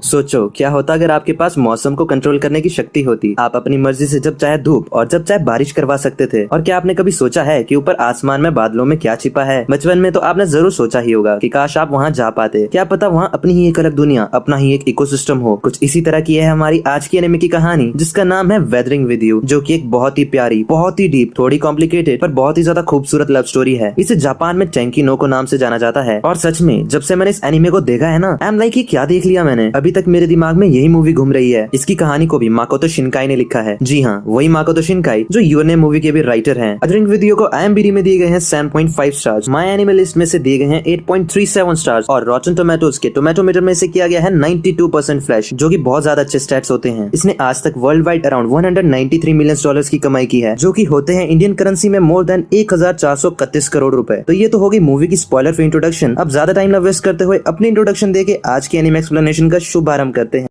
सोचो क्या होता अगर आपके पास मौसम को कंट्रोल करने की शक्ति होती। आप अपनी मर्जी से जब चाहे धूप और जब चाहे बारिश करवा सकते थे। और क्या आपने कभी सोचा है कि ऊपर आसमान में बादलों में क्या छिपा है? बचपन में तो आपने जरूर सोचा ही होगा कि काश आप वहाँ जा पाते। क्या पता वहाँ अपनी ही एक अलग दुनिया, अपना ही एक इकोसिस्टम हो। कुछ इसी तरह की है हमारी आज की एनिमे की कहानी, जिसका नाम है वेदरिंग विद यू, जो कि एक बहुत ही प्यारी, बहुत ही डीप, थोड़ी कॉम्प्लिकेटेड पर बहुत ही ज्यादा खूबसूरत लव स्टोरी है। इसे जापान में चैंकी नो को नाम से जाना जाता है। और सच में जब से मैंने इस एनिमे को देखा है ना, आई एम लाइक ये क्या देख लिया मैंने। अभी तक मेरे दिमाग में यही मूवी घूम रही है। इसकी कहानी को भी माकोतो शिनकाई ने लिखा है। जी हाँ, वही माकोतो शिनकाई जो योर नेम मूवी के भी राइटर हैं। वेदरिंग विद यू को IMDb में दिए गए हैं 7.5 स्टार्स, माय एनिमे लिस्ट में से दिए गए हैं 8.37 स्टार्स और रॉटन टोमेटोज के टोमेटो मीटर में से किया गया है 92% फ्लैश, जो कि बहुत ज्यादा अच्छे स्टैट्स होते हैं। इसने आज तक world wide around 193 million dollars की कमाई की है, जो कि होते हैं इंडियन करेंसी में मोर देन 1431 करोड़ रुपए। तो ये तो होगी मूवी की स्पॉइलर फ्री इंट्रोडक्शन। अब ज्यादा टाइम न वेस्ट करते हुए अपनी इंट्रोडक्शन देके आज के एनिमे एक्सप्लेनेशन का शुभारंभ करते हैं।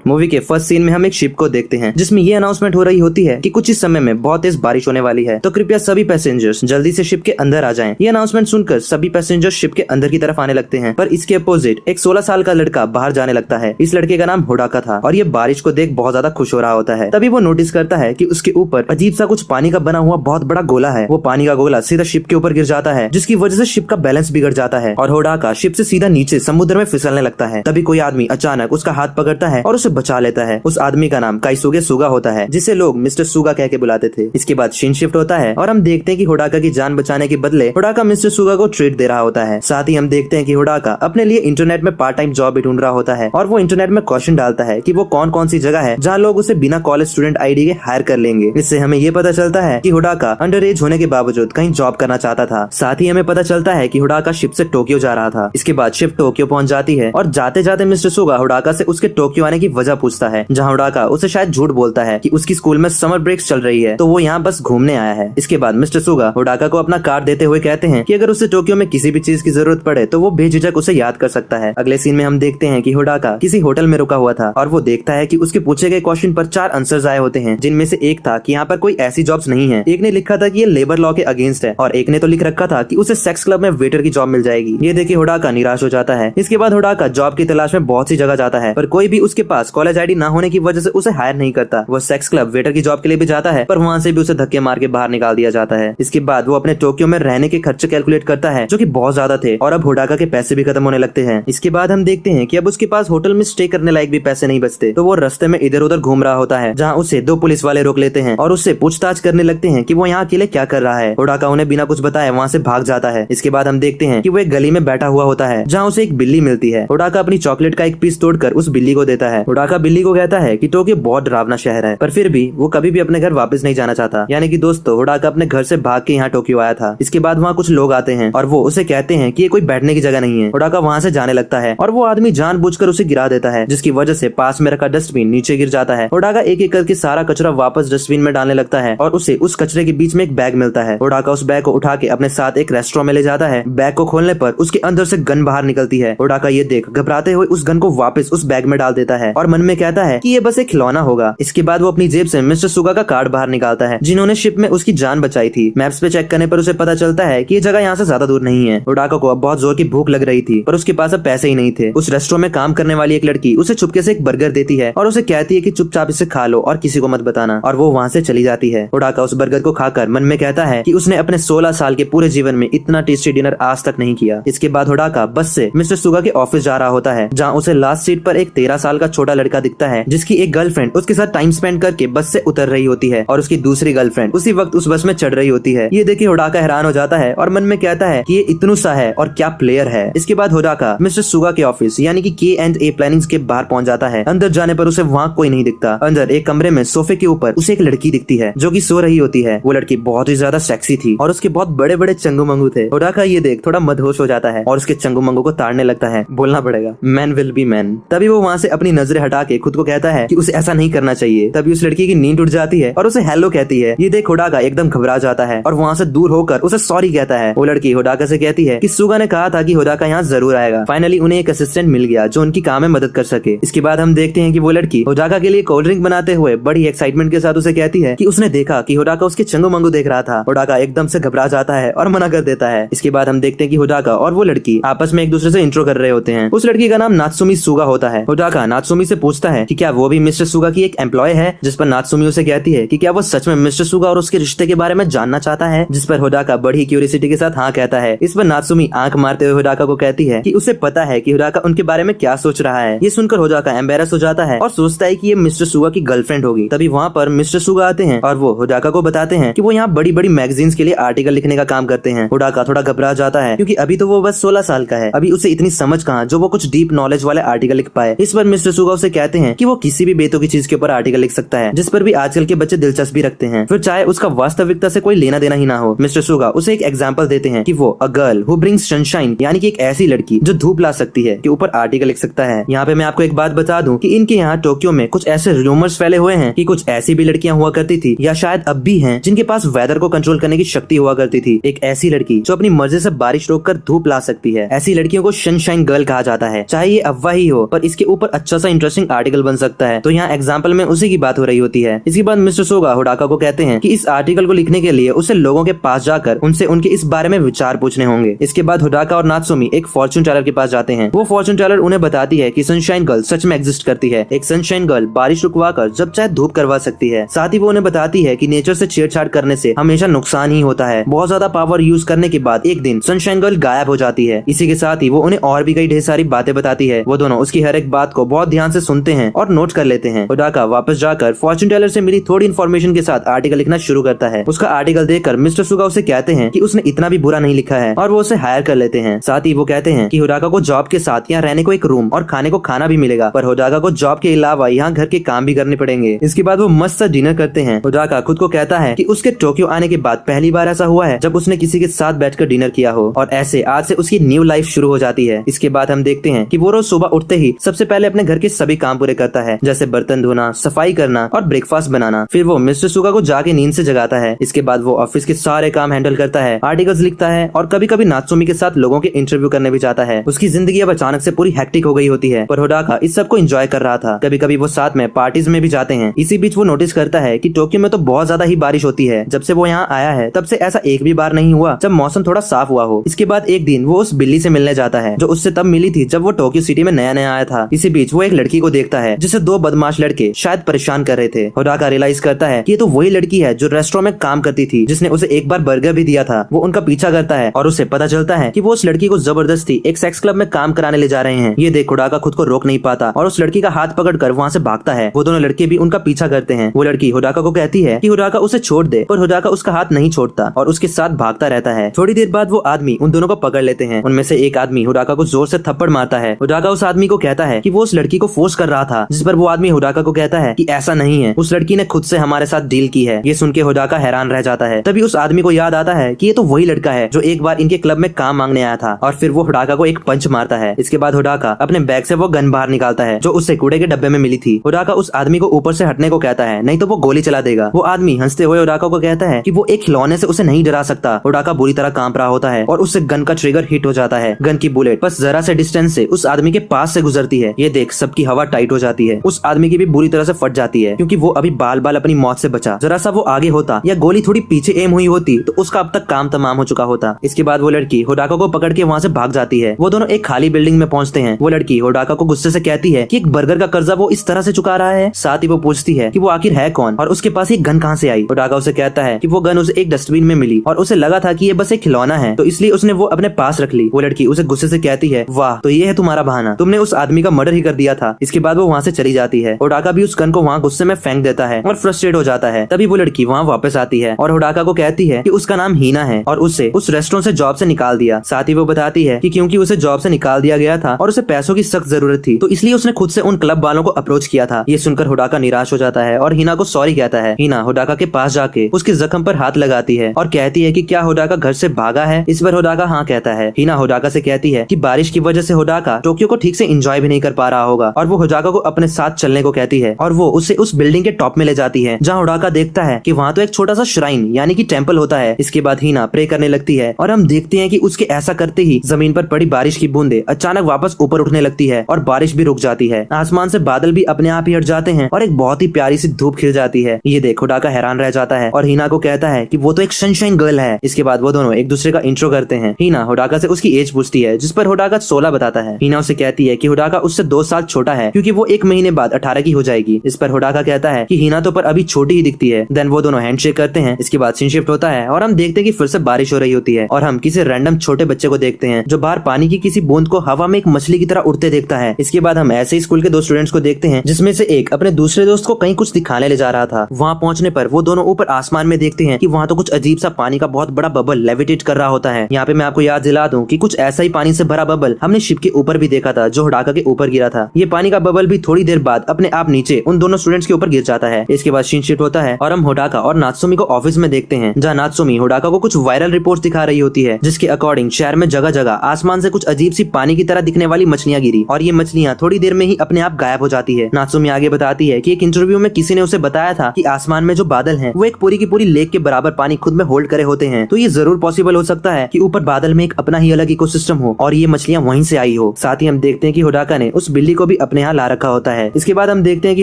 मूवी के फर्स्ट सीन में हम एक शिप को देखते हैं, जिसमें ये अनाउंसमेंट हो रही होती है कि कुछ ही समय में बहुत तेज बारिश होने वाली है, तो कृपया सभी पैसेंजर्स जल्दी से शिप के अंदर आ जाएं। ये अनाउंसमेंट सुनकर सभी पैसेंजर्स शिप के अंदर की तरफ आने लगते हैं, पर इसके अपोजिट एक 16 साल का लड़का बाहर जाने लगता है। इस लड़के का नाम होडाका था और ये बारिश को देख बहुत ज्यादा खुश हो रहा होता है। तभी वो नोटिस करता है कि उसके ऊपर अजीब सा कुछ पानी का बना हुआ बहुत बड़ा गोला है। वो पानी का गोला सीधा शिप के ऊपर गिर जाता है, जिसकी वजह से शिप का बैलेंस बिगड़ जाता है और होडाका शिप से सीधा नीचे समुद्र में फिसलने लगता है। तभी कोई आदमी अचानक उसका हाथ पकड़ता है और उसे बचा लेता है। उस आदमी का नाम काइसुगे सुगा होता है, जिसे लोग मिस्टर सुगा कह के बुलाते थे। इसके बाद सीन शिफ्ट होता है और हम देखते हैं कि होडाका की जान बचाने के बदले होडाका मिस्टर सुगा को ट्रीट दे रहा होता है। साथ ही हम देखते हैं कि होडाका अपने लिए इंटरनेट में पार्ट टाइम जॉब भी ढूंढ रहा होता है और वो इंटरनेट में क्वेश्चन डालता है कि वो कौन कौन सी जगह है जहाँ लोग उसे बिना कॉलेज स्टूडेंट ID के हायर कर लेंगे। इससे हमें ये पता चलता है कि होडाका अंडर एज होने के बावजूद कहीं जॉब करना चाहता था। साथ ही हमें पता चलता है कि होडाका शिप से टोक्यो जा रहा था। इसके बाद शिप टोक्यो पहुंच जाती है और जाते जाते मिस्टर सुगा होडाका से उसके टोक्यो आने की वजह पूछता है, जहाँ होडाका उसे शायद झूठ बोलता है कि उसकी स्कूल में समर ब्रेक्स चल रही है, तो वो यहाँ बस घूमने आया है। इसके बाद मिस्टर सुगा होडाका को अपना कार्ड देते हुए कहते हैं कि अगर उसे टोक्यो में किसी भी चीज की जरूरत पड़े तो वो बेझिझक उसे याद कर सकता है। अगले सीन में हम देखते हैं कि होडाका किसी होटल में रुका हुआ था और वो देखता है कि उसके पूछे गए क्वेश्चन पर 4 आंसर्स आए होते हैं, जिनमें से एक था कि यहाँ पर कोई ऐसी जॉब्स नहीं है, एक ने लिखा था कि ये लेबर लॉ के अगेंस्ट है और एक ने तो लिख रखा था कि उसे सेक्स क्लब में वेटर की जॉब मिल जाएगी। ये देखिए होडाका निराश हो जाता है। इसके बाद होडाका जॉब की तलाश में बहुत सी जगह जाता है, पर कोई भी उसके पास कॉलेज ID ना होने की वजह से उसे हायर नहीं करता। वो सेक्स क्लब वेटर की जॉब के लिए भी जाता है, पर वहाँ से भी उसे धक्के मार के बाहर निकाल दिया जाता है। इसके बाद वो अपने टोक्यो में रहने के खर्चे कैलकुलेट करता है, जो कि बहुत ज्यादा थे और अब होडाका के पैसे भी खत्म होने लगते हैं। इसके बाद हम देखते हैं कि अब उसके पास होटल में स्टे करने लायक भी पैसे नहीं बचते, तो वो रास्ते में इधर उधर घूम रहा होता है, जहाँ उसे 2 पुलिस वाले रोक लेते हैं और उससे पूछताछ करने लगते हैं कि वो यहाँ अकेले क्या कर रहा है। होडाका उन्हें बिना कुछ बताए वहाँ से भाग जाता है। इसके बाद हम देखते हैं कि वो एक गली में बैठा हुआ होता है, जहाँ उसे एक बिल्ली मिलती है। होडाका अपनी चॉकलेट का एक पीस तोड़कर उस बिल्ली को देता है। होडाका बिल्ली को कहता है कि टोक्यो बहुत डरावना शहर है, पर फिर भी वो कभी भी अपने घर वापस नहीं जाना चाहता। यानी कि दोस्तों होडाका अपने घर से भाग के यहाँ टोक्यो आया था। इसके बाद वहाँ कुछ लोग आते हैं और वो उसे कहते हैं कि ये कोई बैठने की जगह नहीं है। होडाका वहाँ से जाने लगता है और वो आदमी जानबूझकर उसे गिरा देता है, जिसकी वजह से पास में रखा डस्टबिन नीचे गिर जाता है। होडाका एक एक करके सारा कचरा वापस डस्टबिन में डालने लगता है और उसे उस कचरे के बीच में एक बैग मिलता है। होडाका उस बैग को उठा के अपने साथ एक रेस्टोरेंट में ले जाता है। बैग को खोलने पर उसके अंदर से गन बाहर निकलती है। होडाका ये देख घबराते हुए उस गन को वापस उस बैग में डाल देता है और मन में कहता है कि ये बस एक खिलौना होगा। इसके बाद वो अपनी जेब से मिस्टर सुगा का कार्ड बाहर निकालता है, जिन्होंने शिप में उसकी जान बचाई थी। मैप्स पे चेक करने पर उसे पता चलता है कि ये जगह यहाँ से ज्यादा दूर नहीं है। होडाका को अब बहुत जोर की भूख लग रही थी, पर उसके पास अब पैसे ही नहीं थे। उस रेस्टोरेंट में काम करने वाली एक लड़की उसे चुपके से एक बर्गर देती है और उसे कहती है कि चुपचाप इसे खा लो और किसी को मत बताना, और वो वहाँ से चली जाती है। होडाका उस बर्गर को खाकर मन में कहता है कि उसने अपने 16 साल के पूरे जीवन में इतना टेस्टी डिनर आज तक नहीं किया। इसके बाद होडाका बस से मिस्टर सुगा के ऑफिस जा रहा होता है, जहाँ उसे लास्ट सीट पर एक 13 साल का छोटा लड़का दिखता है, जिसकी एक गर्लफ्रेंड उसके साथ टाइम स्पेंड करके बस से उतर रही होती है और उसकी दूसरी गर्लफ्रेंड उसी वक्त उस बस में चढ़ रही होती है। ये देखिए होडाका हैरान हो जाता है और मन में कहता है कि ये इतनू सा है और क्या प्लेयर है। इसके बाद होडाका मिस्टर सुगा के ऑफिस यानी कि K&A प्लानिंग्स के बाहर पहुंच जाता है। अंदर जाने पर उसे वहाँ कोई नहीं दिखता। अंदर एक कमरे में सोफे के ऊपर उसे एक लड़की दिखती है, जो कि सो रही होती है। वो लड़की बहुत ही ज्यादा सेक्सी थी और उसके बहुत बड़े बड़े चंगू मंगू थे। होडाका ये देख थोड़ा मदहोश हो जाता है और उसके चंगू मंगू को ताड़ने लगता है। बोलना पड़ेगा मैन विल बी मैन। तभी वो वहाँ से अपनी नजरें हटा के खुद को कहता है कि उसे ऐसा नहीं करना चाहिए। तभी उस लड़की की नींद उड़ जाती है और उसे हेलो कहती है। ये देख होडाका एकदम घबरा जाता है और वहाँ से दूर होकर उसे सॉरी कहता है। वो लड़की होडाका से कहती है कि सुगा ने कहा था कि होडाका यहाँ जरूर आएगा। फाइनली उन्हें एक असिस्टेंट मिल गया जो उनकी काम में मदद कर सके। इसके बाद हम देखते हैं कि वो लड़की होडाका के लिए कोल्ड ड्रिंक बनाते हुए बड़ी एक्साइटमेंट के साथ उसे कहती है कि उसने देखा कि होडाका उसके चंगू मंगू देख रहा था। होडाका एकदम से घबरा जाता है और मना कर देता है। इसके बाद हम देखते हैं कि होडाका और वो लड़की आपस में एक दूसरे से इंट्रो कर रहे होते हैं। उस लड़की का नाम नात्सुमी सुगा होता है। होडाका नात्सुमी से पूछता है कि क्या वो भी मिस्टर सुगा की एक एम्प्लॉय है, जिस पर नात्सुमी उसे कहती है कि क्या वो सच में मिस्टर सुगा और उसके रिश्ते के बारे में जानना चाहता है, जिस पर होडाका बड़ी क्यूरियोसिटी के साथ हाँ कहता है। इस पर नात्सुमी आंख मारते हुए होडाका को कहती है कि उसे पता है कि होडाका उनके बारे में क्या सोच रहा है। ये सुनकर होडाका एम्बेरस हो जाता है और सोचता है कि ये मिस्टर सुगा की गर्लफ्रेंड होगी। तभी वहाँ पर मिस्टर सुगा आते हैं और वो होडाका को बताते हैं कि वो यहाँ बड़ी बड़ी मैगजीन्स के लिए आर्टिकल लिखने का काम करते हैं। होडाका थोड़ा घबरा जाता है क्योंकि अभी तो वो बस 16 साल का है, अभी उसे इतनी समझ कहाँ जो वो कुछ डीप नॉलेज वाले आर्टिकल लिख पाए। इस पर मिस्टर सुगा उसे कहते हैं कि वो किसी भी बेतुकी चीज के ऊपर आर्टिकल लिख सकता है जिस पर भी आजकल के बच्चे दिलचस्पी रखते हैं, फिर चाहे उसका वास्तविकता से कोई लेना देना ही ना हो। मिस्टर सुगा उसे एक एग्जाम्पल देते हैं कि वो a girl who brings sunshine यानी कि एक ऐसी लड़की जो धूप ला सकती है के ऊपर आर्टिकल लिख सकता है। यहाँ पे मैं आपको एक बात बता दूं कि इनके यहाँ टोक्यो में कुछ ऐसे रूमर्स फैले हुए हैं कि कुछ ऐसी भी लड़कियां हुआ करती थी या शायद अब भी हैं जिनके पास वेदर को कंट्रोल करने की शक्ति हुआ करती थी। एक ऐसी लड़की जो अपनी मर्जी से बारिश रोककर धूप ला सकती है। ऐसी लड़कियों को सनशाइन गर्ल कहा जाता है। चाहे ये अफवाह ही हो पर इसके ऊपर अच्छा सा इंटरेस्टिंग आर्टिकल बन सकता है। तो यहाँ एग्जाम्पल में उसी की बात हो रही होती है। इसके बाद मिस्टर सुगा होडाका को कहते हैं कि इस आर्टिकल को लिखने के लिए उसे लोगों के पास जाकर उनसे उनके इस बारे में विचार पूछने होंगे। इसके बाद होडाका और नात्सुमी एक फॉर्च्यून टेलर के पास जाते हैं। वो फॉर्च्यून टेलर उन्हें बताती है कि सनशाइन गर्ल सच में एग्जिस्ट करती है। एक सनशाइन गर्ल बारिश रुकवाकर जब चाहे धूप करवा सकती है। साथ ही वो उन्हें बताती है कि नेचर से छेड़छाड़ करने से हमेशा नुकसान ही होता है। बहुत ज्यादा पावर यूज करने के बाद एक दिन सनशाइन गर्ल गायब हो जाती है। इसी के साथ ही वो उन्हें और भी कई ढेर सारी बातें बताती है। वो दोनों उसकी हर एक बात को बहुत ध्यान से सुनते हैं और नोट कर लेते हैं। होडाका वापस जाकर फॉर्च्यून टेलर से मिली थोड़ी इन्फॉर्मेशन के साथ आर्टिकल लिखना शुरू करता है। उसका आर्टिकल देखकर मिस्टर सुगा उसे कहते हैं कि उसने इतना भी बुरा नहीं लिखा है और वो उसे हायर कर लेते हैं। साथ ही वो कहते हैं कि होडाका को जॉब के साथ यहाँ रहने को एक रूम और खाने को खाना भी मिलेगा, पर होडाका को जॉब के अलावा यहाँ घर के काम भी करने पड़ेंगे। इसके बाद वो मस्त सा डिनर करते हैं। होडाका खुद को कहता है कि उसके टोक्यो आने के बाद पहली बार ऐसा हुआ है जब उसने किसी के साथ बैठकर डिनर किया हो और ऐसे आज से उसकी न्यू लाइफ शुरू हो जाती है। इसके बाद हम देखते हैं कि वो रोज सुबह उठते ही सबसे पहले अपने घर के सभी काम पूरे करता है, जैसे बर्तन धोना, सफाई करना और ब्रेकफास्ट बनाना। फिर वो मिस्टर सुगा को जाके नींद से जगाता है। इसके बाद वो ऑफिस के सारे काम हैंडल करता है, आर्टिकल्स लिखता है और कभी कभी नात्सुमी के साथ लोगों के इंटरव्यू करने भी जाता है। उसकी जिंदगी अब अचानक से पूरी हेक्टिक हो गई होती है, पर होडाका इस सब को एंजॉय कर रहा था। कभी कभी वो साथ में पार्टीज में भी जाते हैं। इसी बीच वो नोटिस करता है कि टोक्यो में तो बहुत ज्यादा ही बारिश होती है। जब से वो यहाँ आया है तब से ऐसा एक भी बार नहीं हुआ जब मौसम थोड़ा साफ हुआ हो। इसके बाद एक दिन वो उस बिल्ली से मिलने जाता है जो उससे तब मिली थी जब वो टोक्यो सिटी में नया नया आया था। इसी बीच वो एक लड़की को देखता है जिसे दो बदमाश लड़के शायद परेशान कर रहे थे। होडाका रियलाइज करता है कि ये तो वही लड़की है जो रेस्टोरेंट में काम करती थी, जिसने उसे एक बार बर्गर भी दिया था। वो उनका पीछा करता है और उसे पता चलता है कि वो उस लड़की को जबरदस्ती एक सेक्स क्लब में काम कराने ले जा रहे हैं। ये देख होडाका खुद को रोक नहीं पाता और उस लड़की का हाथ पकड़कर वहाँ से भागता है। वो दोनों लड़के भी उनका पीछा करते हैं। वो लड़की होडाका को कहती है कि होडाका उसे छोड़ दे, पर होडाका उसका हाथ नहीं छोड़ता और उसके साथ भागता रहता है। थोड़ी देर बाद वो आदमी उन दोनों को पकड़ लेते हैं। उनमें से एक आदमी होडाका को जोर से थप्पड़ मारता है। होडाका उस आदमी को कहता है कि वो उस लड़की को फोर्स कर रहा था, जिस पर वो आदमी होडाका को कहता है कि ऐसा नहीं है, उस लड़की ने खुद से हमारे साथ डील की है। ये सुन के होडाका हैरान रह जाता है। तभी उस आदमी को याद आता है कि ये तो वही लड़का है जो एक बार इनके क्लब में काम मांगने आया था और फिर वो होडाका को एक पंच मारता है। इसके बाद होडाका अपने बैग से वो गन बाहर निकालता है जो उससे कूड़े के डब्बे में मिली थी। होडाका उस आदमी को ऊपर से हटने को कहता है, नहीं तो वो गोली चला देगा। वो आदमी हंसते हुए होडाका को कहता है कि वो एक खिलौने से उसे नहीं डरा सकता। होडाका बुरी तरह कांप रहा होता है और उससे गन का ट्रिगर हिट हो जाता है। गन की बुलेट बस जरा से डिस्टेंस से उस आदमी के पास से गुजरती है। ये देख सबकी हवा टाइट हो जाती है। उस आदमी की भी बुरी तरह से फट जाती है क्योंकि वो अभी बाल बाल अपनी मौत से बचा। जरा सा वो आगे होता या गोली थोड़ी पीछे एम हुई होती तो उसका अब तक काम तमाम हो चुका होता। इसके बाद वो लड़की होडाका को पकड़ के वहाँ से भाग जाती है। वो दोनों एक खाली बिल्डिंग में पहुंचते हैं। वो लड़की होडाका को गुस्से से कहती है कि एक बर्गर का कर्जा वो इस तरह से चुका रहा है। साथ ही वो पूछती है कि वो आखिर है कौन और उसके पास एक गन कहाँ से आई। होडाका उसे कहता है कि वो गन उसे एक डस्टबिन में मिली और उसे लगा था कि ये बस एक खिलौना है, तो इसलिए उसने वो अपने पास रख ली। वो लड़की उसे गुस्से से कहती है, वाह, तो ये है तुम्हारा बहाना, तुमने उस आदमी का मर्डर ही कर दिया था। इसके बाद वो वहाँ से चली जाती है। होडाका भी उस गन को वहाँ गुस्से में फेंक देता है और फ्रस्ट्रेट हो जाता है। तभी वो लड़की वहाँ वापस आती है और होडाका को कहती है कि उसका नाम हीना है और उसे उस रेस्टोरेंट से जॉब से निकाल दिया। साथ ही वो बताती है कि क्योंकि उसे जॉब से निकाल दिया गया था और उसे पैसों की सख्त जरूरत थी, तो इसलिए उसने खुद से उन क्लब वालों को अप्रोच किया था। ये सुनकर होडाका निराश हो जाता है और हीना को सॉरी कहता है। हीना होडाका के पास जाके उसके जख्म पर हाथ लगाती है और कहती है कि क्या होडाका घर से भागा है। इस पर होडाका हाँ कहता है। हीना होडाका से कहती है कि बारिश की वजह से होडाका टोक्यो को ठीक से एंजॉय भी नहीं कर पा रहा होगा और वो होडाका को अपने साथ चलने को कहती है और वो उसे उस बिल्डिंग के टॉप में ले जाती है, जहाँ होडाका देखता है कि वहाँ तो एक छोटा सा श्राइन यानी कि टेम्पल होता है। इसके बाद हीना प्रे करने लगती है और हम देखते हैं कि उसके ऐसा करते ही जमीन पर पड़ी बारिश की बूंदें अचानक वापस ऊपर उठने लगती है और बारिश भी रुक जाती है। आसमान से बादल भी अपने आप ही हट जाते हैं और एक बहुत ही प्यारी सी धूप खिल जाती है। ये देख होडाका हैरान रह जाता है और हीना को कहता है कि वो तो एक सनशाइन गर्ल है। इसके बाद वो दोनों एक दूसरे का इंट्रो करते हैं। हीना होडाका से उसकी एज पूछती है, जिस पर होडाका 16 बताता है। हीना उसे कहती है कि होडाका उससे 2 साल छोटा है क्योंकि वो 1 महीने बाद 18 की हो जाएगी। इस पर होडाका कहता है कि हीना तो पर अभी छोटी ही दिखती है। देन वो दोनों हैंडशेक करते हैं। इसके बाद सीन शिफ्ट होता है और हम देखते हैं कि फिर से बारिश हो रही होती है और हम किसी रैंडम छोटे बच्चे को देखते हैं जो बाहर पानी की किसी बूंद को हवा में एक मछली की तरह उड़ते देखता है। इसके बाद हम ऐसे ही स्कूल के 2 स्टूडेंट्स को देखते हैं, जिसमें से एक अपने दूसरे दोस्त को कहीं कुछ दिखाने ले जा रहा था। वहाँ पहुँचने पर वो दोनों ऊपर आसमान में देखते हैं कि वहाँ तो कुछ अजीब सा पानी का बहुत बड़ा बबल लेविटेट कर रहा होता है। यहाँ पे मैं आपको याद दिला दूं कि कुछ ऐसा ही पानी से भरा बबल हमने शिप के ऊपर भी देखा था, जो होडाका के ऊपर गिरा था। ये पानी का बबल भी थोड़ी देर बाद अपने आप नीचे उन दोनों स्टूडेंट्स के ऊपर गिर जाता है। इसके बाद सीन शिफ्ट होता है और हम होडाका और नात्सुमी को ऑफिस में देखते हैं, जहाँ नात्सुमी होडाका को कुछ वायरल रिपोर्ट्स दिखा रही होती है, जिसके अकॉर्डिंग शहर में जगह जगह आसमान से कुछ अजीब सी पानी की तरह दिखने वाली मछलियां गिरी और ये मछलियां थोड़ी देर में ही अपने आप गायब हो जाती है। नात्सुमी आगे बताती है कि एक इंटरव्यू में किसी ने उसे बताया था कि आसमान में जो बादल हैं वो एक पूरी की पूरी लेक के बराबर पानी खुद में होल्ड करे होते हैं। तो ये जरूर पॉसिबल हो सकता है कि ऊपर बादल में एक अपना ही अलग इकोसिस्टम हो और ये मछलियां वहीं से आई हो। साथ ही हम देखते हैं कि होडाका ने उस बिल्ली को भी अपने यहाँ ला रखा होता है। इसके बाद हम देखते हैं कि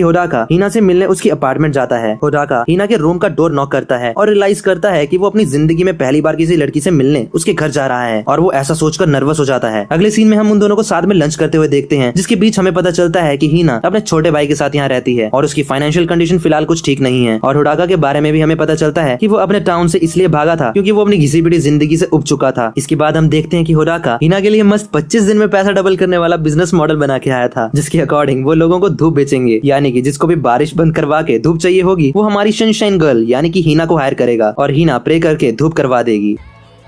होडाका हीना से मिलने उसकी अपार्टमेंट जाता है। होडाका हीना के रूम का डोर नॉक करता है और रियलाइज करता है कि वो अपनी जिंदगी में पहली बार किसी लड़की से मिलने उसके घर जा रहा है और वो ऐसा सोचकर नर्वस हो जाता है। अगले सीन में हम उन दोनों को साथ में लंच करते हुए देखते हैं, जिसके बीच हमें पता चलता है कि हीना अपने छोटे भाई के साथ यहाँ रहती है और उसकी फाइनेंशियल कंडीशन फिलहाल कुछ ठीक नहीं है। और होडाका के बारे में भी हमें पता चलता है कि वो अपने टाउन से इसलिए भागा था क्योंकि वो अपनी घिसी पिटी जिंदगी से उब चुका था। इसके बाद हम देखते हैं कि होडाका हीना के लिए मस्त 25 दिन में पैसा डबल करने वाला बिजनेस मॉडल बना के आया था, जिसके अकॉर्डिंग वो लोगों को धूप बेचेंगे, यानी कि जिसको भी बारिश बंद करवा के धूप चाहिए होगी वो हमारी सनशाइन गर्ल यानी कि हीना को हायर करेगा और हीना प्रे करके धूप करवा देगी।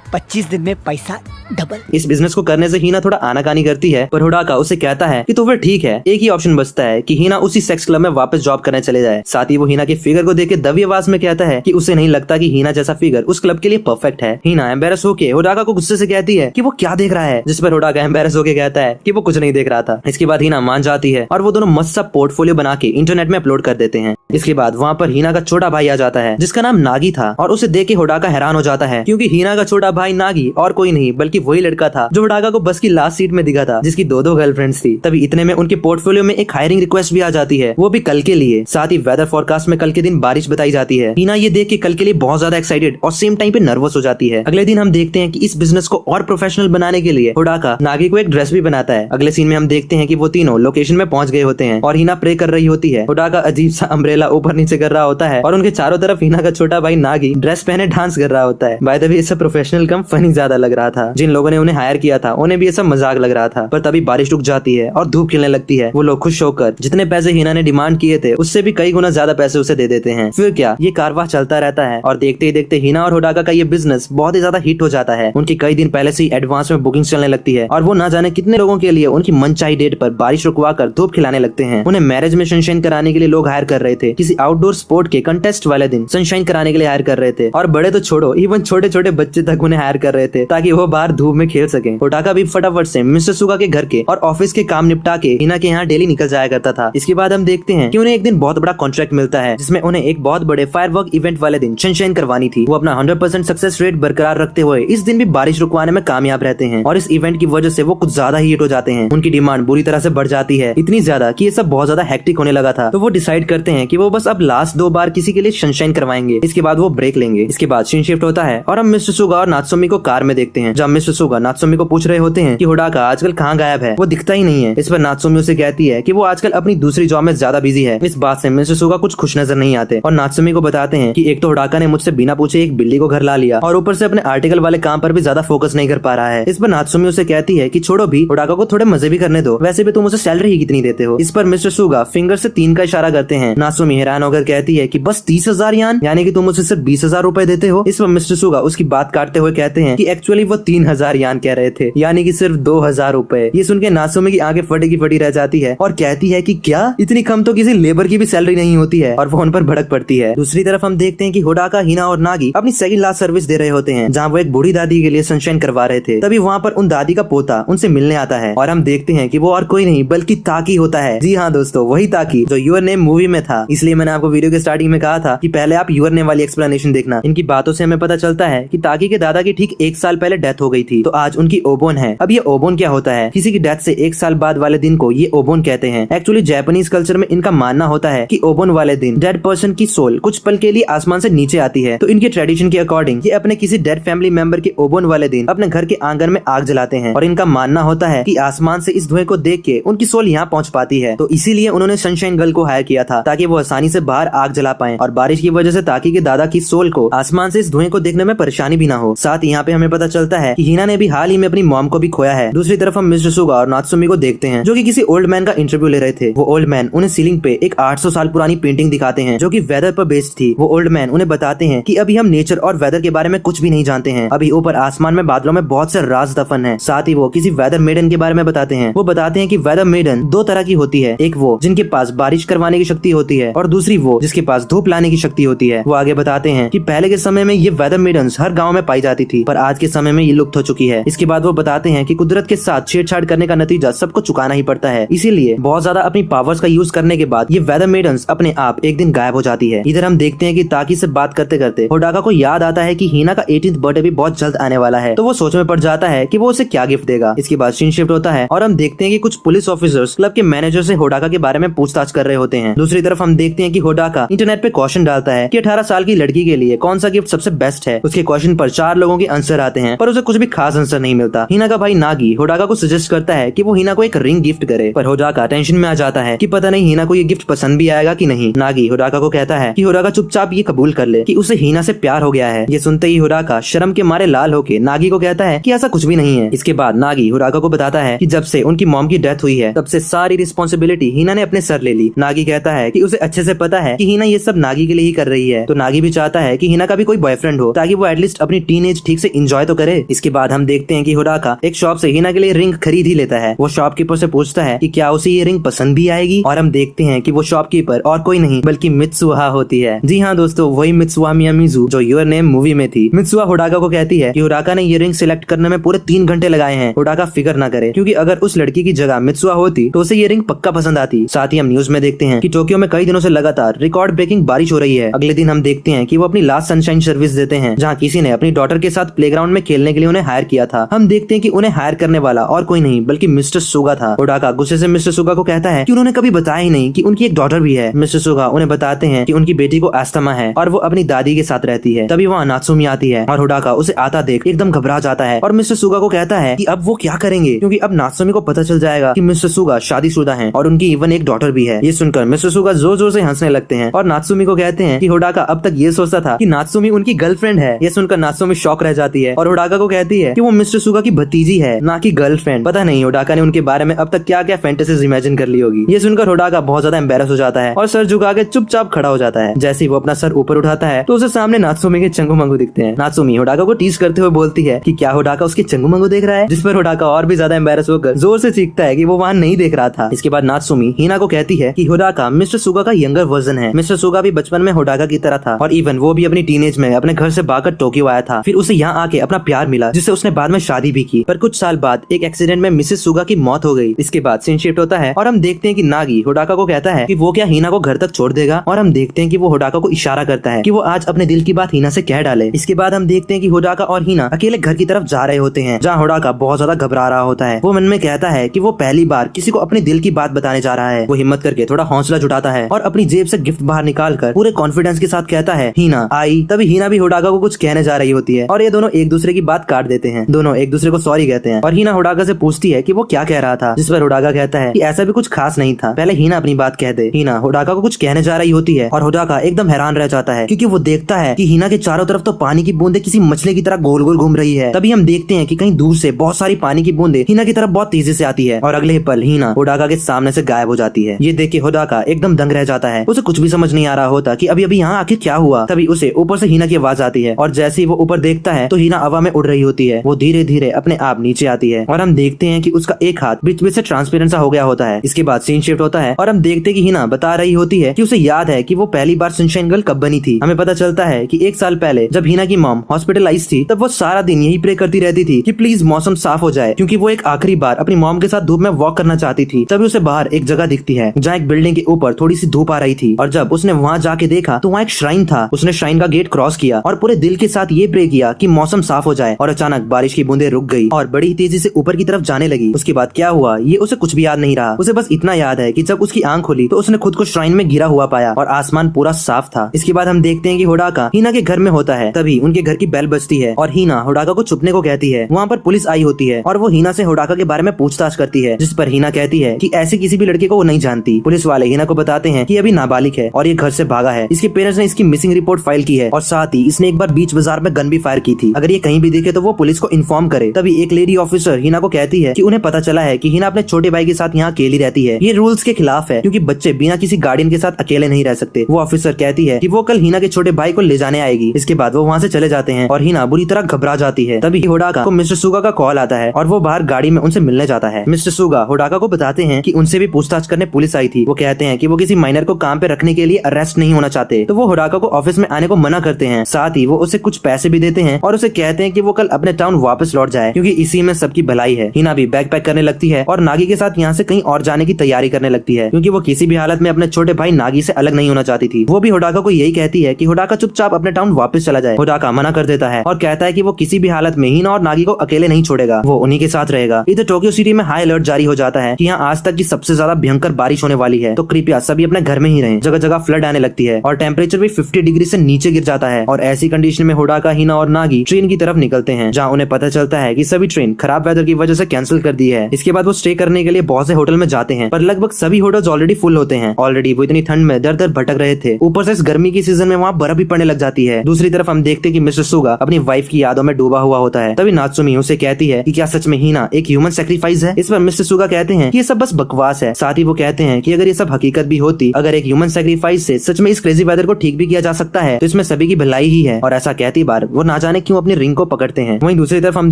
25 दिन में पैसा डबल। इस बिजनेस को करने से हीना थोड़ा आनाकानी करती है, पर होडाका उसे कहता है कि तो फिर ठीक है, एक ही ऑप्शन बचता है कि हीना उसी सेक्स क्लब में वापस जॉब करने चले जाए। साथ ही वो हीना के फिगर को देख के दबी आवाज में कहता है कि उसे नहीं लगता कि हीना जैसा फिगर उस क्लब के लिए परफेक्ट है। हीना एम्बेरस होके होडाका को गुस्से से कहती है कि वो क्या देख रहा है, जिस पर होडाका एम्बेरस होके कहता है कि वो कुछ नहीं देख रहा था। इसके बाद हीना मान जाती है और वो दोनों मस्त सा पोर्टफोलियो बना के इंटरनेट में अपलोड कर देते हैं। इसके बाद वहाँ पर हीना का छोटा भाई आ जाता है, जिसका नाम नागी था, और उसे देख के होडाका हैरान हो जाता है क्योंकि हीना का छोटा भाई नागी और कोई नहीं बल्कि वही लड़का था जो होडाका को बस की लास्ट सीट में दिखा था, जिसकी 2 गर्लफ्रेंड्स थी। तभी इतने में उनके पोर्टफोलियो में एक हायरिंग रिक्वेस्ट भी आ जाती है, वो भी कल के लिए। साथ ही वेदर फोरकास्ट में कल के दिन बारिश बताई जाती है। हीना ये देख के कल के लिए बहुत ज्यादा एक्साइटेड और सेम टाइम पे नर्वस हो जाती है। अगले दिन हम देखते हैं कि इस बिजनेस को और प्रोफेशनल बनाने के लिए होडाका नागी को एक ड्रेस भी बनाता है। अगले सीन में हम देखते हैं कि वो तीनों लोकेशन में पहुंच गए होते हैं और हीना प्रे कर रही होती है। होडाका अजीब सा अम्ब्रेला ऊपर नीचे कर रहा होता है और उनके चारों तरफ हीना का छोटा भाई नागी ड्रेस पहने डांस कर रहा होता है। बाय द वे इससे प्रोफेशनल कम फनी ज्यादा लग रहा था। जिन लोगों ने उन्हें हायर किया था उन्हें भी ऐसा मजाक लग रहा था, पर तभी बारिश रुक जाती है और धूप खिलने लगती है। वो लोग खुश होकर जितने पैसे हीना ने डिमांड किए थे उससे भी कई गुना ज्यादा पैसे उसे दे देते हैं। फिर क्या, ये कारवां चलता रहता है और देखते ही देखते हीना और होडाका का ये बिजनेस बहुत ही ज्यादा हिट हो जाता है। उनकी कई दिन पहले से ही एडवांस में बुकिंग चलने लगती है और वो ना जाने कितने लोगों के लिए उनकी मनचाही डेट पर बारिश रुकवा कर धूप खिलाने लगते हैं। उन्हें मैरिज में सनशाइन कराने के लिए लोग हायर कर रहे थे, किसी आउटडोर स्पोर्ट के कंटेस्ट वाले दिन सनशाइन कराने के लिए हायर कर रहे थे, और बड़े तो छोड़ो इवन छोटे छोटे बच्चे तक उन्हें हायर कर रहे थे ताकि वो बाहर धूप में खेल सके। होडाका भी फटाफट से मिस्टर सुगा के घर के और ऑफिस के काम निपटा के हीना के यहाँ डेली निकल जाया करता था। इसके बाद हम देखते हैं कि उन्हें एक दिन बहुत बड़ा कॉन्ट्रैक्ट मिलता है, जिसमें उन्हें एक बहुत बड़े फायरवर्क इवेंट वाले दिन सनशाइन करवानी थी। वो अपना 100% सक्सेस रेट बरकरार रखते हुए इस दिन भी बारिश रुकवाने में कामयाब रहते हैं और इस इवेंट की वजह से वो कुछ ज्यादा ही हिट हो जाते हैं। उनकी डिमांड बुरी तरह से बढ़ जाती है, इतनी ज्यादा कि ये सब बहुत ज्यादा हेक्टिक होने लगा था। तो वो डिसाइड करते हैं कि वो बस अब लास्ट 2 बार किसी के लिए सनशाइन करवाएंगे, इसके बाद वो ब्रेक लेंगे। इसके बाद सीन शिफ्ट होता है और हम मिस्टर सुगा और नात्सुमी को कार में देखते हैं, जब मिस्टर सुगा नात्सुमी को पूछ रहे होते हैं कि होडाका आजकल कहाँ गायब है, वो दिखता ही नहीं है। इस पर नात्सुमी उसे कहती है कि वो आजकल अपनी दूसरी जॉब में ज्यादा बिजी है। इस बात से मिस्टर सुगा कुछ खुश नजर नहीं आते और नात्सुमी को बताते हैं कि एक तो होडाका ने मुझसे बिना पूछे एक बिल्ली को घर ला लिया और ऊपर से अपने आर्टिकल वाले काम पर भी ज्यादा फोकस नहीं कर पा रहा है। इस पर नात्सुमी उसे कहती है कि छोड़ो भी, होडाका को थोड़े मजे भी करने दो, वैसे भी तुम उसे सैलरी ही कितनी देते हो। इस पर मिस्टर सुगा फिंगर से 3 का इशारा करते हैं। नात्सुमी हैरान होकर कहती है कि बस 30,000 यान, यानी कि तुम उसे सिर्फ 20,000 रुपए देते हो। इस पर मिस्टर सुगा उसकी बात काटते हुए कहते हैं कि एक्चुअली वो 3000 यान कह रहे थे, यानी कि सिर्फ 2000 रुपए। ये सुन के नात्सुमी की आंखें फटी की फटी रह जाती है और कहती है कि क्या इतनी कम तो किसी लेबर की भी सैलरी नहीं होती है, और वो उन पर भड़क पड़ती है। दूसरी तरफ हम देखते हैं कि होडाका, हिना और नागी अपनी सेकंड लास्ट सर्विस दे रहे होते हैं, जहाँ वो एक बूढ़ी दादी के लिए सनशाइन करवा रहे थे। तभी वहाँ पर उन दादी का पोता उनसे मिलने आता है और हम देखते हैं कि वो और कोई नहीं बल्कि ताकी होता है। जी हाँ दोस्तों, वही ताकी जो यूर नेम मूवी में था। इसलिए मैंने आपको वीडियो के स्टार्टिंग में कहा था कि पहले आप यूर नेम वाली एक्सप्लेनेशन देखना। इनकी बातों से हमें पता चलता है कि ताकी के दादा की ठीक 1 साल पहले डेथ हो गई थी, तो आज उनकी ओबोन है। अब ये ओबोन क्या होता है? किसी की डेथ से 1 साल बाद वाले दिन को ये ओबोन कहते हैं। एक्चुअली जापानीज कल्चर में इनका मानना होता है कि ओबोन वाले दिन डेड पर्सन की सोल कुछ पल के लिए आसमान से नीचे आती है, तो इनके ट्रेडिशन के अकॉर्डिंग ये अपने किसी डेड फैमिली मेंबर के ओबोन वाले दिन अपने घर के आंगन में आग जलाते हैं, और इनका मानना होता है कि आसमान से इस धुएं को देख के उनकी सोल यहाँ पहुँच पाती है। तो इसीलिए उन्होंने सनशाइन गर्ल को हायर किया था ताकि वो आसानी से बाहर आग जला पाए, और बारिश की वजह से ताकी के दादा की सोल को आसमान से इस धुएं को देखने में परेशानी भी ना हो। साथ ही यहाँ पे हमें पता चलता है कि हिना ने भी हाल ही में अपनी मॉम को भी खोया है। दूसरी तरफ हम मिस्टर सुगा और नात्सुमी को देखते हैं जो कि किसी ओल्ड मैन का इंटरव्यू ले रहे थे। वो ओल्ड मैन उन्हें सीलिंग पे एक 800 साल पुरानी पेंटिंग दिखाते हैं जो कि वेदर पर बेस्ड थी। वो ओल्ड मैन उन्हें बताते हैं कि अभी हम नेचर और वेदर के बारे में कुछ भी नहीं जानते हैं, अभी ऊपर आसमान में बादलों में बहुत से राज दफन है। साथ ही वो किसी वेदर मेडन के बारे में बताते हैं। वो बताते हैं कि वेदर मेडन 2 तरह की होती है, एक वो जिनके पास बारिश करवाने की शक्ति होती है और दूसरी वो जिसके पास धूप लाने की शक्ति होती है। वो आगे बताते हैं कि पहले के समय में ये वेदर मेडन्स हर गाँव में पाई जाती थी, पर आज के समय में ये लुप्त हो चुकी है। इसके बाद वो बताते हैं कि कुदरत के साथ छेड़छाड़ करने का नतीजा सबको चुकाना ही पड़ता है, इसीलिए बहुत ज्यादा अपनी पावर्स का यूज करने के बाद ये वेदर मेडन्स अपने आप एक दिन गायब हो जाती है। इधर हम देखते हैं कि ताकी से बात करते करते होडाका को याद आता है कि हिना का 18th बर्थडे भी बहुत जल्द आने वाला है, तो वो सोच में पड़ जाता है कि वो उसे क्या गिफ्ट देगा। इसके बाद सीन शिफ्ट होता है और हम देखते हैं कि कुछ पुलिस ऑफिसर्स क्लब के मैनेजर से होडाका के बारे में पूछताछ कर रहे होते हैं। दूसरी तरफ हम देखते हैं कि होडाका इंटरनेट पे क्वेश्चन डालता है कि 18 साल की लड़की के लिए कौन सा गिफ्ट सबसे बेस्ट है। उसके क्वेश्चन पर 4 लोगों के आंसर आते हैं, पर उसे कुछ भी खास आंसर नहीं मिलता। हिना का भाई नागी होडाका को सजेस्ट करता है कि वो हिना को एक रिंग गिफ्ट करे, पर होडाका टेंशन में आ जाता है कि पता नहीं हिना को ये गिफ्ट पसंद भी आएगा कि नहीं। नागी होडाका को कहता है कि होडाका चुपचाप ये कबूल कर ले कि उसे हिना से प्यार हो गया है। ये सुनते ही होडाका शर्म के मारे लाल होके नागी को कहता है कि ऐसा कुछ भी नहीं है। इसके बाद नागी होडाका को बताता है कि जब से उनकी मॉम की डेथ हुई है तब से सारी रिस्पॉन्सिबिलिटी हिना ने अपने सर ले ली। नागी कहता है कि उसे अच्छे से पता है कि हिना ये सब नागी के लिए ही कर रही है, तो नागी भी चाहता है कि हिना का भी कोई बॉयफ्रेंड हो ताकि वो एटलीस्ट अपनी टीनेज ठीक से एंजॉय तो करे। इसके बाद हम देखते हैं कि होडाका एक शॉप से हिना के लिए रिंग खरीद ही लेता है। वो शॉपकीपर से पूछता है कि क्या उसे ये रिंग पसंद भी आएगी, और हम देखते हैं कि वो शॉपकीपर और कोई नहीं बल्कि मित्सुहा होती है। जी हाँ दोस्तों, वही मित्सुहा मियामिज़ू जो यूर नेम मूवी में थी। मित्सुहा होडाका को कहती है कि होडाका ने ये रिंग सिलेक्ट करने में पूरे 3 घंटे लगाए हैं। होडाका फिक्र ना करे, क्योंकि अगर उस लड़की की जगह मित्सुहा होती तो उसे ये रिंग पक्का पसंद आती। साथ ही हम न्यूज में देखते हैं कि टोक्यो में कई दिनों से लगातार रिकॉर्ड ब्रेकिंग बारिश हो रही है। अगले दिन हम देखते हैं कि वो अपनी लास्ट सनशाइन सर्विस देते हैं, जहाँ किसी ने अपनी डॉटर के साथ प्लेग्राउंड में खेलने के लिए उन्हें हायर किया था। हम देखते हैं कि उन्हें हायर करने वाला और कोई नहीं बल्कि मिस्टर सुगा था। होडाका गुस्से से मिस्टर सुगा को कहता है कि उन्होंने कभी बताया ही नहीं कि उनकी एक डॉटर भी है। मिस्टर सुगा उन्हें बताते हैं कि उनकी बेटी को अस्थमा है और वो अपनी दादी के साथ रहती है। तभी वहाँ नात्सुमी आती है और होडाका उसे आता देख एकदम घबरा जाता है और मिस्टर सुगा को कहता है कि अब वो क्या करेंगे, क्योंकि अब नात्सुमी को पता चल जाएगा कि मिस्टर सुगा शादीशुदा हैं और उनकी इवन एक डॉटर भी है। ये सुनकर मिस्टर सुगा जोर जोर से हंसने लगते हैं और नात्सुमी को कहते हैं कि होडाका अब तक ये सोचता था कि नात्सुमी उनकी गर्लफ्रेंड है। ये सुनकर नात्सुमी शॉक रह जाती है और होडाका को कहती है कि वो मिस्टर सुगा की भतीजी है, ना कि गर्लफ्रेंड। पता नहीं होडाका ने उनके बारे में अब तक क्या क्या फैंटेसीज इमेजिन कर ली होगी। ये सुनकर होडाका बहुत ज्यादा एम्बेरस हो जाता है और सर झुका के चुपचाप खड़ा हो जाता है। जैसे ही वो अपना सर ऊपर उठाता है तो उसे सामने नात्सुमी के चंगू मंगू दिखते हैं। नात्सुमी होडाका को टीज करते हुए बोलती है कि क्या होडाका उसके चंगू मंगू देख रहा है, जिस पर होडाका और भी ज्यादा एम्बेरस होकर जोर से चीखता है कि वो वहाँ नहीं देख रहा था। इसके बाद नात्सुमी हिना को कहती है कि होडाका मिस्टर सुगा का यंगर वर्जन है। मिस्टर सुगा भी बचपन में होडाका की तरह था और इवन वो भी अपनी टीनेज में अपने घर से भागकर टोक्यो आया था। फिर उसे यहाँ आके अपना प्यार मिला, जिससे उसने बाद में शादी भी की। पर कुछ साल बाद एक एक्सीडेंट में मिसेस सुगा की मौत हो गई। इसके बाद सीन शिफ्ट होता है और हम देखते हैं कि नागी होडाका को कहता है कि वो क्या हिना को घर तक छोड़ देगा, और हम देखते हैं कि वो होडाका को इशारा करता है कि वो आज अपने दिल की बात हिना से कह डाले। इसके बाद हम देखते हैं कि होडाका और हिना अकेले घर की तरफ जा रहे होते हैं, जहाँ होडाका बहुत ज्यादा घबरा रहा होता है। वो मन में कहता है कि वो पहली बार किसी को अपने दिल की बात बताने जा रहा है। वो हिम्मत करके थोड़ा हौसला जुटाता है और अपनी जेब से गिफ्ट बाहर निकालकर पूरे कॉन्फिडेंस के साथ कहता है हिना आई। तभी हिना भी होडाका को कुछ कहने जा रही होती है और ये दोनों एक दूसरे की बात काट देते हैं। दोनों एक दूसरे को सॉरी कहते हैं और हिना होडाका से पूछती है कि वो क्या कह रहा था, जिस पर होडाका कहता है कि ऐसा भी कुछ खास नहीं था, पहले हिना अपनी बात कह दे। हिना होडाका को कुछ कहने जा रही होती है और होडाका एकदम हैरान रह जाता है, क्योंकि वो देखता है कि हिना के चारों तरफ तो पानी की बूंदे किसी मछली की तरह गोल गोल घूम रही है। तभी हम देखते हैं कि कहीं दूर से बहुत सारी पानी की बूंदे हिना की तरफ बहुत तेजी से आती है और अगले पल हिना होडाका के सामने से गायब हो जाती है। ये देख के होडाका एकदम दंग रह जाता है। उसे कुछ भी समझ नहीं आ रहा होता कि अभी अभी यहाँ आखिर क्या हुआ। तभी उसे ऊपर से हिना की आवाज आती है और जैसे ही वो ऊपर देखता देखता है तो हीना हवा में उड़ रही होती है। वो धीरे धीरे अपने आप नीचे आती है और हम देखते हैं कि उसका एक हाथ बीच बीच से ट्रांसपेरेंट सा हो गया होता है। इसके बाद सीन शिफ्ट होता है और हम देखते हैं कि हीना बता रही होती है कि उसे याद है कि वो पहली बार सनशाइन गर्ल कब बनी थी। हमें पता चलता है कि 1 साल पहले जब हीना की मॉम हॉस्पिटलाइज थी तब वो सारा दिन यही प्रे करती रहती थी कि प्लीज मौसम साफ हो जाए, क्योंकि वो एक आखिरी बार अपनी मॉम के साथ धूप में वॉक करना चाहती थी। तभी उसे बाहर एक जगह दिखती है जहाँ एक बिल्डिंग के ऊपर थोड़ी सी धूप आ रही थी और जब उसने वहाँ जाके देखा तो वहाँ एक श्राइन था। उसने श्राइन का गेट क्रॉस किया और पूरे दिल के साथ ये प्रे किया कि मौसम साफ हो जाए और अचानक बारिश की बूंदें रुक गई और बड़ी तेजी से ऊपर की तरफ जाने लगी। उसके बाद क्या हुआ ये उसे कुछ भी याद नहीं रहा। उसे बस इतना याद है कि जब उसकी आंख खुली तो उसने खुद को श्राइन में गिरा हुआ पाया और आसमान पूरा साफ था। इसके बाद हम देखते हैं कि होडाका हीना के घर में होता है। तभी उनके घर की बेल बजती है और हीना होडाका को छुपने को कहती है। वहाँ पर पुलिस आई होती है और वो हीना से होडाका के बारे में पूछताछ करती है, जिस पर हीना कहती है कि ऐसी किसी भी लड़के को वो नहीं जानती। पुलिस वाले हीना को बताते हैं कि अभी नाबालिग है और ये घर से भागा है। इसके पेरेंट्स ने इसकी मिसिंग रिपोर्ट फाइल की है और साथ ही इसने एक बार बीच बाजार में गन भी फायर की थी। अगर ये कहीं भी दिखे तो वो पुलिस को इन्फॉर्म करे। तभी एक लेडी ऑफिसर हीना को कहती है कि उन्हें पता चला है कि हीना अपने छोटे भाई के साथ यहाँ अकेली रहती है। ये रूल्स के खिलाफ है क्योंकि बच्चे बिना किसी गार्डियन के साथ अकेले नहीं रह सकते। वो ऑफिसर कहती है कि वो कल हीना के छोटे भाई को ले जाने आएगी। इसके बाद वो वहाँ से चले जाते हैं और हीना बुरी तरह घबरा जाती है। तभी होडाका को मिस्टर सुगा का कॉल आता है और वो बाहर गाड़ी में उनसे मिलने जाता है। मिस्टर सुगा होडाका को बताते हैं कि उनसे भी पूछताछ करने पुलिस आई थी। वो कहते हैं कि वो किसी माइनर को काम पे रखने के लिए अरेस्ट नहीं होना चाहते, तो वो होडाका को ऑफिस में आने को मना करते हैं। साथ ही वो उसे कुछ पैसे भी देते हैं और उसे कहते हैं कि वो कल अपने टाउन वापस लौट जाए क्योंकि इसी में सबकी भलाई है। हीना भी बैग पैक करने लगती है और नागी के साथ यहाँ से कहीं और जाने की तैयारी करने लगती है क्योंकि वो किसी भी हालत में अपने छोटे भाई नागी से अलग नहीं होना चाहती थी। वो भी होडाका को यही कहती है कि होडाका चुपचाप अपने टाउन वापस चला जाए। होडाका मना कर देता है और कहता है कि वो किसी भी हालत में हीना और नागी को अकेले नहीं छोड़ेगा, वो उन्हीं के साथ रहेगा। इधर टोक्यो सिटी में हाई अलर्ट जारी हो जाता है कि यहाँ आज तक की सबसे ज्यादा भयंकर बारिश होने वाली है, तो कृपया सभी अपने घर में ही रहें। जगह जगह फ्लड आने लगती है और टेम्परेचर भी 50 डिग्री से नीचे गिर जाता है और ऐसी कंडीशन में होडाका, हीना और नागी ट्रेन की तरफ निकलते हैं जहाँ उन्हें पता चलता है कि सभी ट्रेन खराब वेदर की वजह से कैंसिल कर दी है। इसके बाद वो स्टे करने के लिए बहुत से होटल में जाते हैं पर लगभग सभी होटल्स ऑलरेडी फुल होते हैं। ऑलरेडी वो इतनी ठंड में दर दर भटक रहे थे, ऊपर से इस गर्मी की सीजन में वहाँ बर्फ भी पड़ने लग जाती है। दूसरी तरफ हम देखते हैं कि मिस्टर सुगा अपनी वाइफ की यादों में डूबा हुआ होता है। तभी नात्सुमी उसे कहती है कि क्या सच में हीना एक ह्यूमन सैक्रिफाइस है। इस पर मिस्टर सुगा कहते हैं कि ये सब बस बकवास है। साथ ही वो कहते हैं कि अगर ये सब हकीकत भी होती, अगर एक ह्यूमन सैक्रिफाइस से सच में इस क्रेजी वेदर को ठीक भी किया जा सकता है तो इसमें सभी की भलाई ही है। और ऐसा कहती बार वो ना जाने क्यों अपनी रिंग को पकड़ते हैं। वहीं दूसरी तरफ हम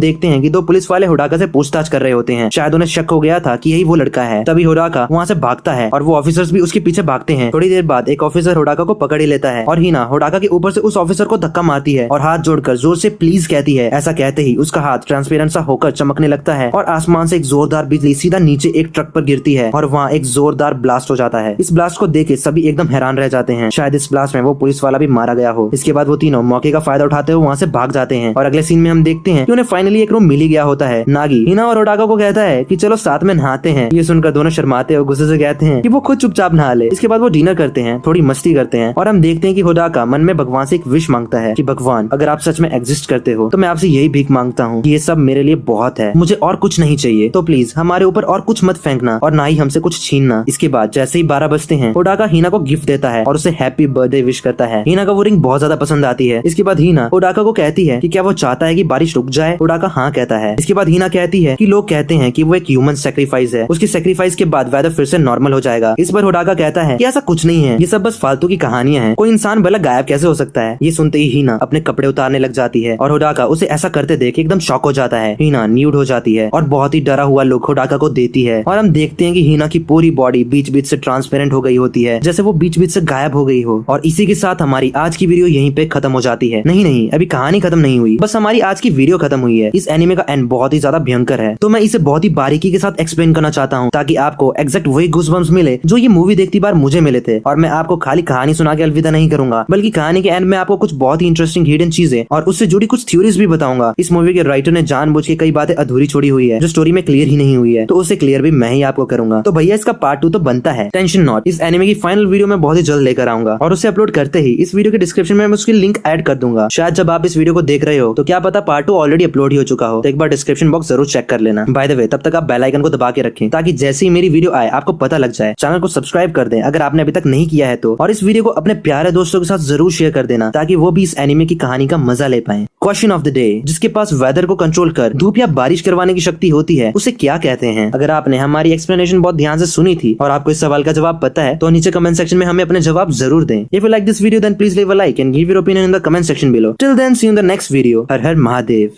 देखते हैं कि 2 पुलिस वाले होडाका से पूछताछ कर रहे होते हैं। शायद उन्हें शक हो गया था कि यही वो लड़का है। तभी होडाका वहाँ से भागता है और वो ऑफिसर्स भी उसके पीछे भागते हैं। थोड़ी देर बाद एक ऑफिसर होडाका को पकड़ ही लेता है और हीना होडाका के ऊपर से उस ऑफिसर को धक्का मारती है और हाथ जोड़कर जोर से प्लीज कहती है। ऐसा कहते ही उसका हाथ ट्रांसपेरेंट सा होकर चमकने लगता है और आसमान से एक जोरदार बिजली सीधा नीचे एक ट्रक पर गिरती है और वहाँ एक जोरदार ब्लास्ट हो जाता है। इस ब्लास्ट को देखे सभी एकदम हैरान रह जाते हैं। शायद इस ब्लास्ट में वो पुलिस वाला भी मारा गया हो। इसके बाद वो तीनों मौके का फायदा उठाते हुए वहाँ से भाग जाते हैं और अगले सीन में हम देखते हैं कि उन्हें फाइनली एक रूम मिल ही गया होता है। नागी हीना और होडाका को कहता है कि चलो साथ में नहाते हैं। ये सुनकर दोनों शर्माते और गुस्से से कहते हैं कि वो खुद चुपचाप नहा ले। इसके बाद वो डिनर करते हैं, थोड़ी मस्ती करते हैं और हम देखते हैं कि होडाका मन में भगवान से एक विश मांगता है कि भगवान अगर आप सच में एग्जिस्ट करते हो तो मैं आपसे यही भीख मांगता हूँ कि ये सब मेरे लिए बहुत है, मुझे और कुछ नहीं चाहिए, तो प्लीज हमारे ऊपर और कुछ मत फेंकना और ना ही हमसे कुछ छीनना। इसके बाद जैसे ही 12 बजते हैं होडाका हीना को गिफ्ट देता है और उसे हैप्पी बर्थडे विश करता है। हीना का वो रिंग बहुत ज्यादा पसंद आती है। इसके बाद हीना होडाका को कहती है कि क्या वो चाहता है कि बारिश रुक जाए। होडाका हाँ कहता है। इसके बाद हीना कहती है कि लोग कहते हैं कि वो एक ह्यूमन सैक्रिफाइस है, उसकी सैक्रिफाइस के बाद वेदर फिर से नॉर्मल हो जाएगा। इस पर होडाका कहता है कि ऐसा कुछ नहीं है, ये सब बस फालतू की कहानियां हैं, कोई इंसान भला गायब कैसे हो सकता है। ये सुनते ही हीना अपने कपड़े उतारने लग जाती है और होडाका उसे ऐसा करते देख एकदम शॉक हो जाता है। हीना न्यूड हो जाती है और बहुत ही डरा हुआ लुक होडाका को देती है और हम देखते हैं कि हीना की पूरी बॉडी बीच बीच से ट्रांसपेरेंट हो गई होती है, जैसे वो बीच बीच से गायब हो गई हो। और इसी के साथ हमारी आज की वीडियो यहीं पे खत्म हो जाती है। नहीं, अभी कहानी खत्म नहीं हुई, बस हमारी आज की वीडियो खत्म हुई है। इस एनिमे का एंड बहुत ही ज्यादा भयंकर है, तो मैं इसे बहुत ही बारीकी के साथ एक्सप्लेन करना चाहता हूँ ताकि आपको एग्जैक्ट वही गूज़बम्प्स मिले जो ये मूवी देखती बार मुझे मिले थे। और मैं आपको खाली कहानी सुना के अलविदा नहीं करूंगा, बल्कि कहानी के एंड में आपको कुछ बहुत ही इंटरेस्टिंग हिडन चीजें और उससे जुड़ी कुछ थ्योरीज भी बताऊंगा। इस मूवी के राइटर ने जानबूझ के कई बातें अधूरी छोड़ी हुई है जो स्टोरी में क्लियर ही नहीं हुई है, तो उसे क्लियर भी मैं ही आपको करूंगा। तो भैया इसका पार्ट 2 तो बनता है, टेंशन नॉट। इस एनिमे की फाइनल वीडियो मैं बहुत ही जल्द लेकर आऊंगा और उसे अपलोड करते ही इस वीडियो के डिस्क्रिप्शन में मैं उसकी लिंक ऐड कर दूंगा। शायद जब आप इस वीडियो को देख रहे हो तो क्या पता पार्ट 2 ऑलरेडी अपलोड ही हो चुका हो, तो एक बार डिस्क्रिप्शन बॉक्स जरूर चेक कर लेना। बाय द वे तब तक आप बेल आइकन को दबा के रखें ताकि जैसे ही मेरी वीडियो आए आपको पता लग जाए। चैनल को सब्सक्राइब कर दें अगर आपने अभी तक नहीं किया है तो, और इस वीडियो को अपने प्यारे दोस्तों के साथ जरूर शेयर कर देना ताकि वो भी इस एनिमे की कहानी का मजा ले पाएं। क्वेश्चन ऑफ द डे, जिसके पास वेदर को कंट्रोल कर धूप या बारिश करवाने की शक्ति होती है उसे क्या कहते हैं? अगर आपने हमारी एक्सप्लेनेशन बहुत ध्यान से सुनी थी और आपको इस सवाल का जवाब पता है तो नीचे कमेंट सेक्शन में हमें अपने जवाब जरूर दें। If you like this video then please leave a like and give your opinion in the comment section below. Till then see you in the the next video. Har Har Mahadev.